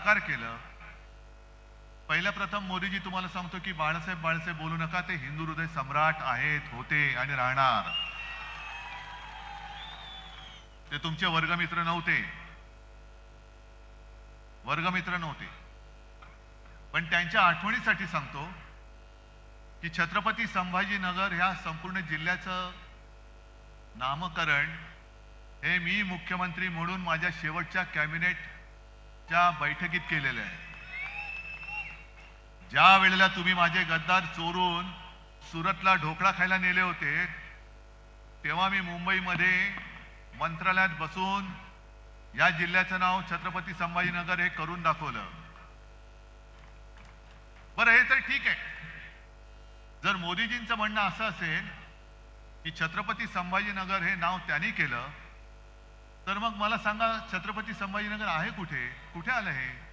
Car केलं. पहिल्या प्रथम मोदीजी तुम्हाला सांगतो की बाळासाहेब बोलू नका, ते हिंदू हृदय सम्राट आहेत, होते आणि राहणार. ते तुमचे वर्गमित्र नव्हते. वर्गमित्र नव्हते. पण त्यांच्या आठवणीसाठी सांगतो की छत्रपती संभाजीनगर ह्या संपूर्ण जिल्ह्याचं नामकरण हे मी मुख्यमंत्री म्हणून माझ्या शेवटच्या कॅबिनेटच्या बैठकीत केलेलं आहे. ज्या वेळेला तुम्ही माझे गद्दार चोरून सुरतला ढोकळा खायला नेले होते, तेव्हा मी मुंबईमध्ये मंत्रालयात बसून या जिल्ह्याचं नाव छत्रपती संभाजीनगर हे करून दाखवलं. बरं, हे तर ठीक आहे. जर मोदीजींचं म्हणणं असं असेल की छत्रपती संभाजीनगर हे नाव त्यांनी केलं, तर मग मला सांगा, छत्रपती संभाजीनगर आहे कुठे? कुठे आलं हे?